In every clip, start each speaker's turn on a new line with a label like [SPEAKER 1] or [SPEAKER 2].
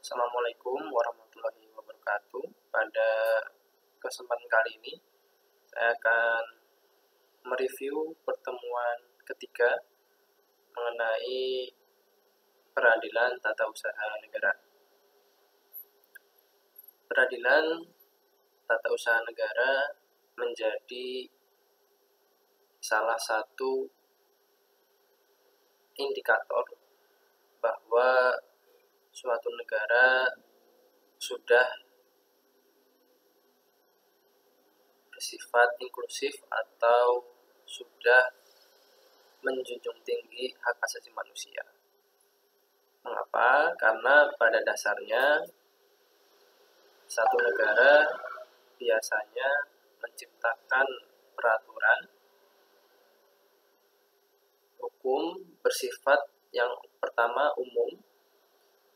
[SPEAKER 1] Assalamualaikum warahmatullahi wabarakatuh. Pada kesempatan kali ini, saya akan mereview pertemuan ketiga mengenai peradilan tata usaha negara. Peradilan tata usaha negara menjadi salah satu indikator bahwa suatu negara sudah bersifat inklusif atau sudah menjunjung tinggi hak asasi manusia. Mengapa? Karena pada dasarnya satu negara biasanya menciptakan peraturan hukum bersifat yang pertama umum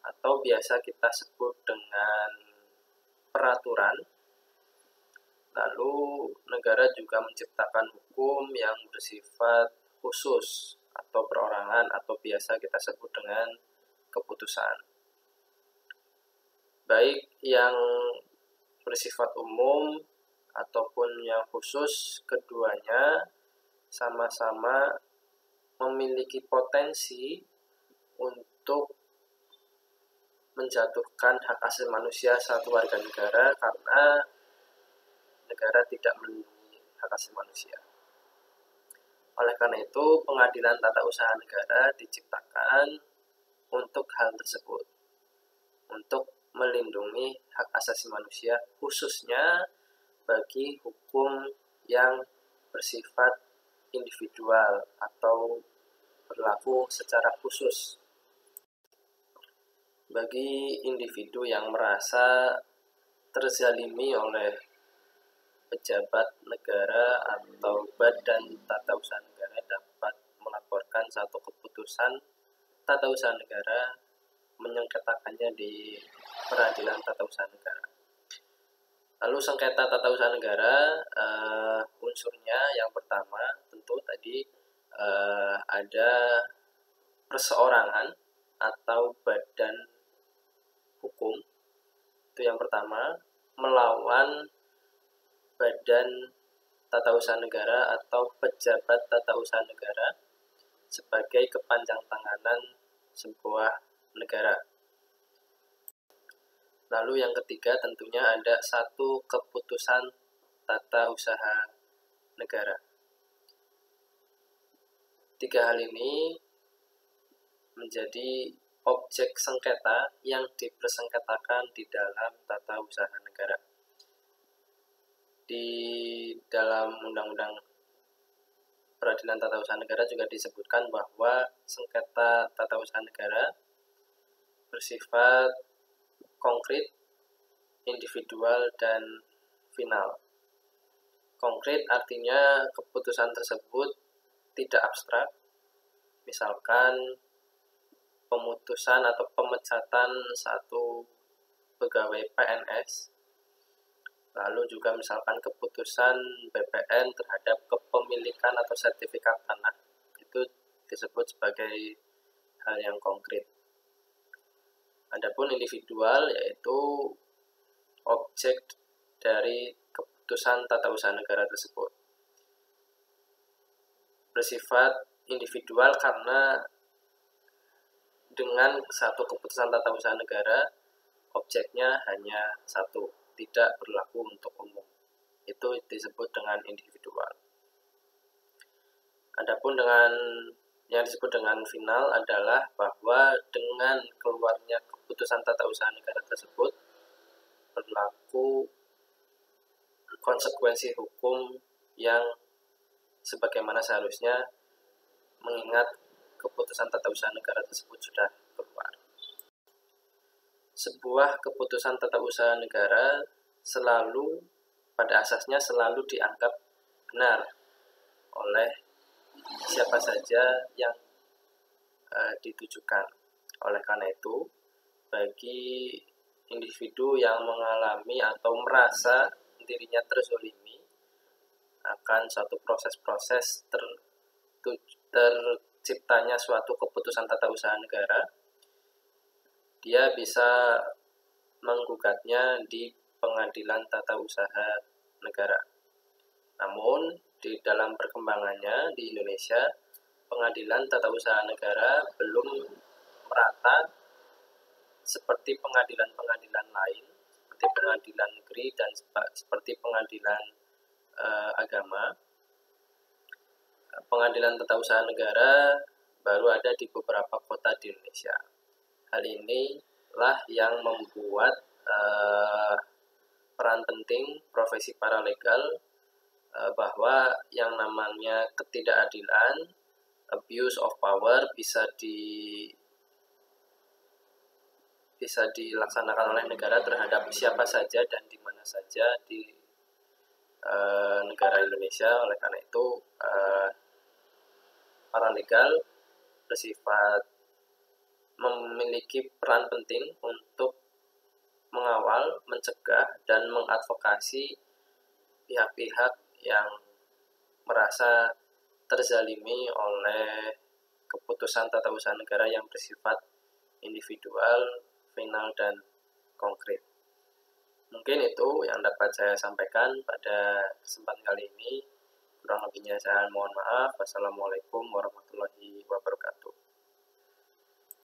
[SPEAKER 1] atau biasa kita sebut dengan peraturan. Lalu negara juga menciptakan hukum yang bersifat khusus atau perorangan atau biasa kita sebut dengan keputusan. Baik yang bersifat umum ataupun yang khusus, keduanya sama-sama memiliki potensi untuk menjatuhkan hak asasi manusia satu warga negara karena negara tidak melindungi hak asasi manusia. Oleh karena itu, pengadilan tata usaha negara diciptakan untuk hal tersebut, untuk melindungi hak asasi manusia, khususnya bagi hukum yang bersifat individual atau berlaku secara khusus. Bagi individu yang merasa terzalimi oleh pejabat negara atau badan tata usaha negara dapat melaporkan satu keputusan tata usaha negara, menyengketakannya di peradilan tata usaha negara. Lalu sengketa tata usaha negara, unsurnya yang pertama tentu tadi ada perseorangan atau badan hukum, itu yang pertama, melawan badan tata usaha negara atau pejabat tata usaha negara sebagai kepanjang tanganan sebuah negara. Lalu yang ketiga tentunya ada satu keputusan tata usaha negara. Tiga hal ini menjadi objek sengketa yang dipersengketakan di dalam tata usaha negara. Di dalam Undang-Undang Peradilan Tata Usaha Negara juga disebutkan bahwa sengketa tata usaha negara bersifat konkret, individual, dan final. Konkret artinya keputusan tersebut tidak abstrak, misalkan pemutusan atau pemecatan satu pegawai PNS, lalu juga misalkan keputusan BPN terhadap kepemilikan atau sertifikat tanah, itu disebut sebagai hal yang konkret. Adapun individual yaitu objek dari keputusan tata usaha negara tersebut. Bersifat individual karena dengan satu keputusan tata usaha negara, objeknya hanya satu, tidak berlaku untuk umum. Itu disebut dengan individual. Adapun dengan yang disebut dengan final adalah bahwa dengan keluarnya keputusan tata usaha negara tersebut berlaku konsekuensi hukum yang sebagaimana seharusnya mengingat keputusan tata usaha negara tersebut sudah keluar. Sebuah keputusan tata usaha negara selalu pada asasnya selalu dianggap benar oleh siapa saja yang ditujukan. Oleh karena itu, bagi individu yang mengalami atau merasa dirinya terzolimi akan suatu proses-proses terciptanya suatu keputusan tata usaha negara, dia bisa menggugatnya di Pengadilan Tata Usaha Negara. Namun, di dalam perkembangannya di Indonesia, Pengadilan Tata Usaha Negara belum merata seperti pengadilan-pengadilan lain, seperti pengadilan negeri dan seperti pengadilan agama. Pengadilan Tata Usaha Negara baru ada di beberapa kota di Indonesia. Hal inilah yang membuat peran penting profesi paralegal, bahwa yang namanya ketidakadilan, abuse of power bisa dilaksanakan oleh negara terhadap siapa saja dan di mana saja di negara Indonesia. Oleh karena itu, paralegal bersifat memiliki peran penting untuk mengawal, mencegah, dan mengadvokasi pihak-pihak yang merasa terzalimi oleh keputusan tata usaha negara yang bersifat individual, final, dan konkret. Mungkin itu yang dapat saya sampaikan pada kesempatan kali ini. Kurang lebihnya saya mohon maaf. Wassalamualaikum warahmatullahi wabarakatuh.